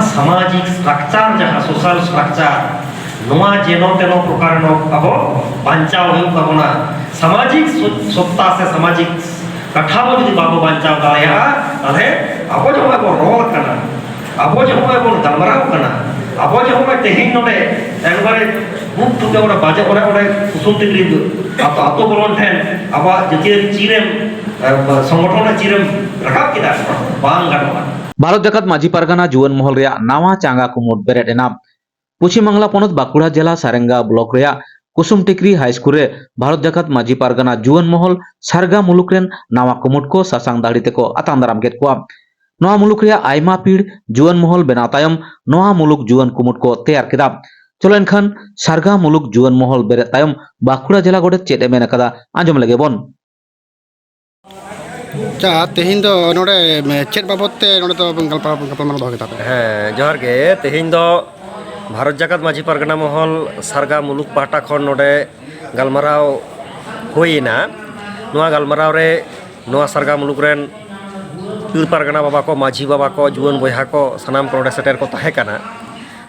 सामाजिक स्ट्रक्चर जहाँ social structure नवा जेनो तेनो प्रकार अब बांचाव होना सामाजिक सत्ता से सामाजिक कठामो जुदी बाबो बांचाव दाया ताले अब जो है वो रोल करना अब जो है वो गलमराव करना अब जो है तेहिन नोडे एकबारे बुक टुके ओडे बाजे ओडे ओडे कुसुम टिग्री आतो बोलन ठेन अब जतिय चिरेम संगठन चिरेम रकाब किदा बांग गानोआ भारत जाकात माझी पारगाना जुवन महल रे नावा चांगा कुमुट बेरेट एना पश्चिम बांगला पनत बाकुड़ा जिला सारेंगा ब्लॉक रे कुसुम टिक्री हाई स्कूल रे भारत जाकात माझी पारगाना जुवन महल सारगा मुलुक रेन नावा कुमुट को सासांग दाड़ी तेको आतांग दाराम केत कोआ नवा मुलुक रे आयमा पीड़ जुवन महल बेना तायम नवा मुलुक जुवन कुमुट को तैयार केदा चलो एनखान सारगा मुलुक जुवन महल बेरे तायम बाकुड़ा जिला गोडे चेत एमेन कदा आंजम लगे बोन चा तेहिन दो नोडे चेत बाबते नोडे तो गल्पमान दो केता हाँ जोहार गे तेहिन दो भारत जाकात माझी पारगाना महल सारगा मुलुक पाहटा खन नोडे गलमराव होइना नोआ गलमराव रे नोआ सारगा मुलुक रेन पीर पारगाना बाबा को माझी बाबा को जुवन बयहा को सनाम को नोडे सेटेर को ताहे काना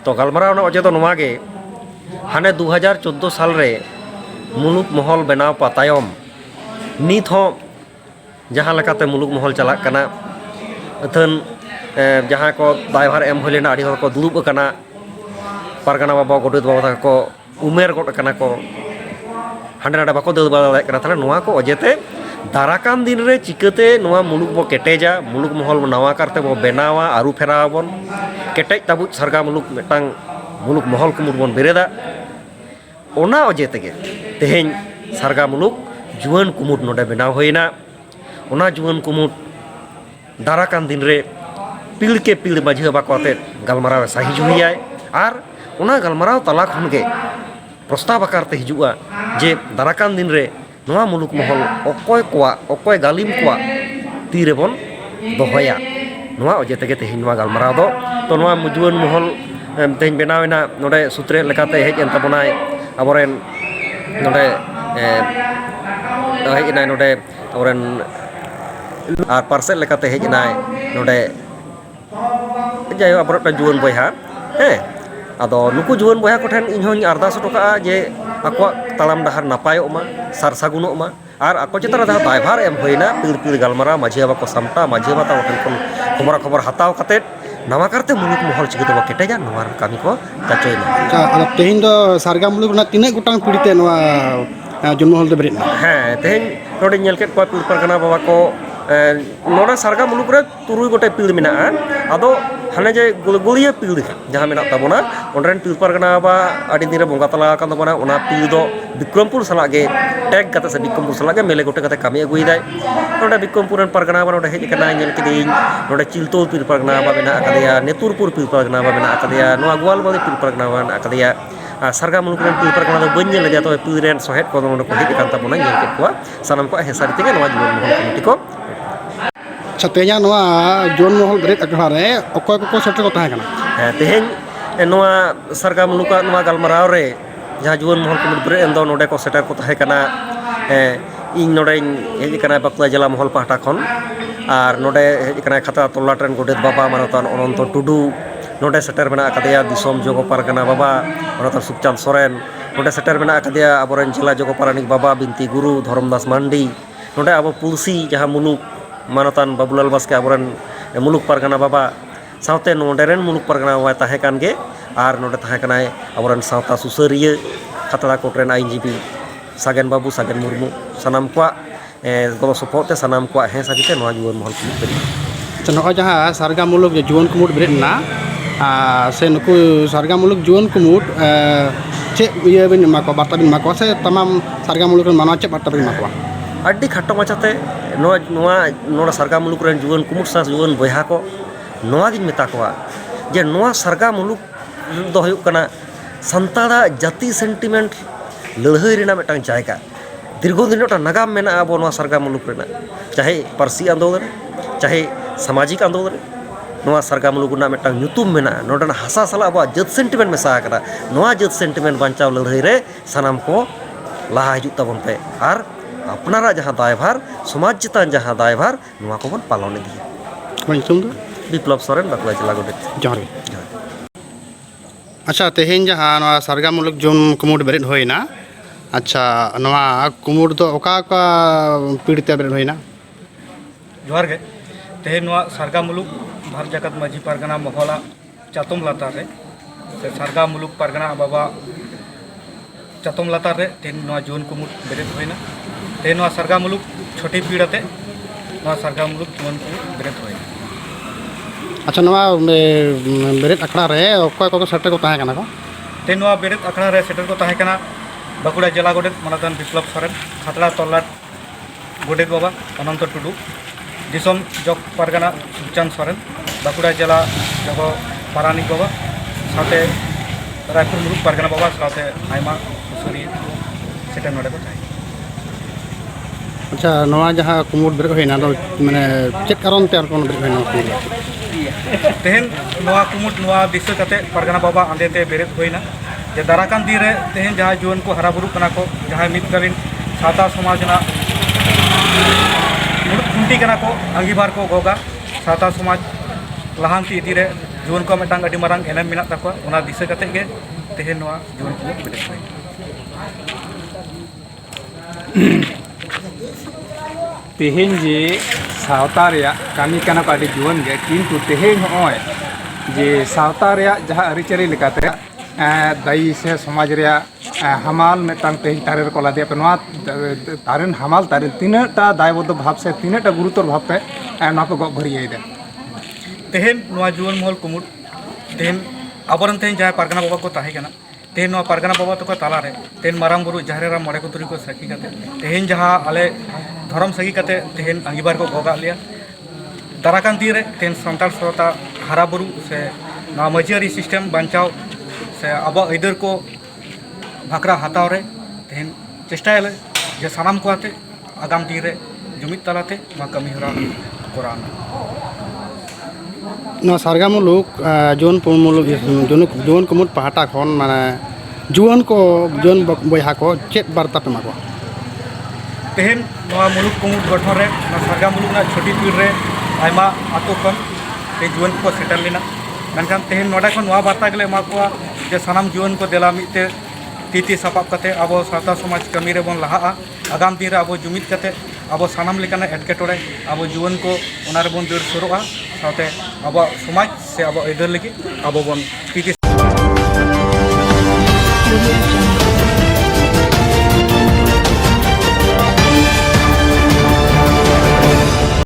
तो गलमराव ना अजे तो नोआ गे हाने 2014 साल रे मुलुक महल बनाव पातायम नित हो जहाँ लेकाते मुलुक महल चलाक कना अथन जहाँ को दायभार एम होलेना आड़ी हर को दुरुब कना पारगाना बाबा गोडेत बाबा को उमेर गोट कना को हांडे नाडे बाको दल बादा कना थाले नोआ को अजेते दाराकान दिन रे चिकते नोआ मुलुक बो केटेजा मुलुक महल नवा करते बो बेनावा आरु फेराबन केटेज ताबु सारगा मुलुक मेटांग मुलुक महल कुमुट बन बेरेदा ओना अजे तेगे तेहेñ सारगा मुलुक जुवन कुमुट नोडे बेनाव होइना ओना जुवन कुमुट दाराकान दिन रे पीड़ के पीड़ माझी बाबा को आते गलमराव साहिज हुई और ओना गलमराव तला खन गे प्रस्ताव आकारते हिजुआ जे दाराकान दिन रे नोआ मुलुक महल अकोय गालिम कोआ ती रेबन दोहया नोआ अजे तेगे तेहिñ नोआ गलमराव दो तो नोआ जुवन महल तेहिñ बेनावेना नोडे सूत्रे लेकाते हेज एन ताबोनाय आबोरेन नोडे हेज नाय नोडे आबोरेन और पार्सल लेकाते हेज नाय नोडे जाय आबोरेन जुवन बयहा हे आदो नुकु जुवन बयहा कोठेन इनहों अरदास टोका जे आको तालाम डाहार नापायोमा सारसागुनोमा और आको चेतान जहाँ दायभार एम होइना पीड़ पीड़ गलमरा माझी बाबा को सामटा माझी बाबा खबर खबर हताव काते नवा करते मुलुक महल चिकते बा केटेजा नवा कामी को चाचोइना चा तेहिन दो सारगा मुलुक ना तिने गुटांग पीड़िते नवा जुवन महल दे बेरेना हाँ तेहेñ नोडे नेल केत को पीड़ पारगाना बाबा को नोडे सारगा मुलुक रे तुरुई गोटे पीड़ मेना आदो हाने जे गुलिया पीड़ जहाँ मेना ताबोना ओंड्रेन पीड़ पारगाना बाबा आड़ी दिन रे बोंगा तला कान ताबोना ओना पीड़ दो विक्रमपुर सला गे टैग काते से विक्रमपुर सला गे मेले गोटे काते कामी अगुइदाय नोडे विक्रमपुर रेन पारगाना बाबा नोडे हेज कना नेल किदिñ नोडे चिलतोल पीड़ पारगाना बाबा मेना आकादेया नेतुरपुर पीड़ पारगाना बाबा मेना आकादेया नोआ ग्वालबाड़ी पीड़ पारगाना बाबा मेना आकादेया सारगा मुलुक रेन पीड़ पारगाना दो बन नेल लेदिया तो पीड़ रेन सहेद को नोडे को हेज कान ताबोना नेल केत कोआ सानाम को हेसारी तेगे नोआ जुवन महल कमिटी को छतेኛ नोआ जुवन महल बेरेट अखड़ा रे अकोय को सेटर को ताहे कना हाँ तेहेñ नोआ सारगा मुलुक नोआ गलमराव रे जहाँ जुवन महल कुमुट बेरेट एन दो नोडे को सेटर को ताहे कना इन नोडे हेज कना बाकुड़ा जिला महल पाहटा खन और नोडे हेज कना खाता तोला ट्रेन गोडेत बाबा मानतान अनंत टुडू नोडे सेटर मेना आकादेया दिसोम जोगो पारगाना बाबा मानतान सुखचांद सोरेन नोडे सेटर मेना आकादेया आबोरेन जिला जोगो पारानिक बाबा बिनती गुरु धर्मदास मांडी नोडे आबो पुलसी जहाँ मुलुक मानतान बाबुलाल बास्के आबोरेन मुलुक पारगाना बाबा सावते नोडेरेन मुलुक पारगाना बाबा ताहे कान गे और नोडे ताहे कनाय आबोरेन सावता सुसारिया खतरा कोटरेन आईनजीबी सागेन बाबू सागेन मुर्मू सनाम को गलो सपोते सनाम को हे साजिते नोआ जुवन महल कुमुट बेरेट अच्छा नोआ जहाँ सारगा मुलुक जुवन कुमुट बेरेट ना से नुकु सारगा मुलुक जुवन कुमुट चे ये बिन माको बार्ता बिन माको से तमाम सारगा मुलुक मानवा चे बार्ता बिन माको अड्डी खट्टो माचाते नोड़ा सारगा मुलुक रेन जुवन कुमुट सा जुवन बयहा को नोआ गिन मेता कोआ जे नोआ सारगा मुलुक दो हुयुग कना संताड़ा जाति सेंटिमेंट लड़हई रेना मेटांग जायगा दीर्घदिन नागाम मेना अब सरगा मुलुक रेना चाहे पार्सी आंदोलन चाहे सामाजिक आंदोलन सरगा मुलुक मिट्टांग ᱧᱩᱛᱩᱢ मेना नोडन हासा साला अब जत सेंटिमेंट मेसा करा जत सेंटिमेंट बांचाव लड़ाई रे सानाम को लहा हिजुग ताबन पे और अपनारा जहां दायभार समाज चितान जहां दायभार को बन पालन इदिया ᱧᱩᱛᱩᱢ ᱫᱚ विप्लव सोरेन बाकुड़ा जिला गोडेत ᱡᱚᱦᱟᱨ ᱜᱮ अच्छा तेहें जहाँ सरगा मुलुक जुन कुमुट बेरेद होइना अच्छा नवा कुमुट दो ओका ओका पीढ़ी ते बेरेद होइना जोहार गे तेहेन सरगा मुलुक भारत जगत माझी पारगना महला चातम लातार रे से सरगा मुलुक पारगना बाबा चातम लातार रे तेहेन जुन कुमुट बेरेद होइना तेहेन सरगा मुलुक छोटी पीढ़ते सरगा मुलुक जुन कुमुट बेरेद होइना अच्छा नवा बेरेद अखड़ा रे ओका ओका सेटर को ताहे कना को तेहेन बेरेद अखड़ा रे सेटर को ताहे कना बाकुड़ा जिला गोडेत मनादान विप्लव सोरेन खातड़ा तल्लाट गोडेत बाबा अनंत टुडू दिसम जग पारगना सुखचांद सोरेन बाकुड़ा जिला जगो पारानिक बाबा साथे रायपुर मुलुक पारगना बाबा साथे आयमा सुसुरी सेटा नोडे को थाई अच्छा नवा जहाँ कुमुट बेरेद होइना दो माने चेक कारण ते कोन बेरेद होइना तेहेन कुमुट दिशा कते पारगना बाबा आंदेते बेरेद होइना जे दाराकान दिन रे तेहेन जहाँ जुवन को हराबुरु कना को जहाँ मितकालीन साता समाज ना मुलुक खुंटी कना को अंगीभार को गोगा साता समाज लहांती इदी रे जुवन को मिटांग अडी मारांग एनेम मिना ताको ओना दिशा कते गे तेहेन जुवन को बेरेद होइना तेहेन जे सावता रेया कामी कना को आदि जुवन गे किंतु तेहेन होय जे सावता रेया जहाँ अरिचरी लेकाते दाई से समाज रेया हमाल मेटांग तेहेन तारे को लादे पे नवा तारेन हमाल तारे तीनटा दायबद्ध भाव से तीनटा गुरुतर भाव पे ना को गग भरिये दे तेहेन जुवन महल कुमुट तेहेन आबरन तेहेन जहाँ पारगना बाबा को ताहे कना तेहेन पारगना बाबा तो ताला रे तेहेन मारांग बुरु जहरेरा मरे को तुरी को सखी कते तेहेन जहाँ आले धर्म सगी कते तेहेन अंगीबार को गोगा लिया दाराकान दिन रे तेहेन संताल सरोता हराबुरु से मजियारी सिस्टम बांचाव से अब इधर को भाकरा हताव रे तेहेन चेष्टायले जे सानाम को आते आगाम दिन रे जुमित तालाते कमी हरा कोराना नवा सरगा मुलुक जुन मुलुक जुन कुमुट पहाटा खन माने जुवन को जुन बयहा को चेत बार्ता पे माको तेहेन मुलुक कुमुट गठन रे सरगा मुलुक ना छोटी पीढ़ रे आयमा आतो खन ते जुवन को सेटल लेना मेनखान तेहेन नोडा खन बार्ता गले मा को जे सानाम जुवन को देला मिते तीती सापाब कते अब सावता समाज कमी रे बन लहा आगाम दिन रे अब जुमित कते अब सानाम लेकाना एटकेटोड़े अब जुवन को ओना रे बन दर सुरोआ साथे अब समाज से अब इधर लगी अब बन तीती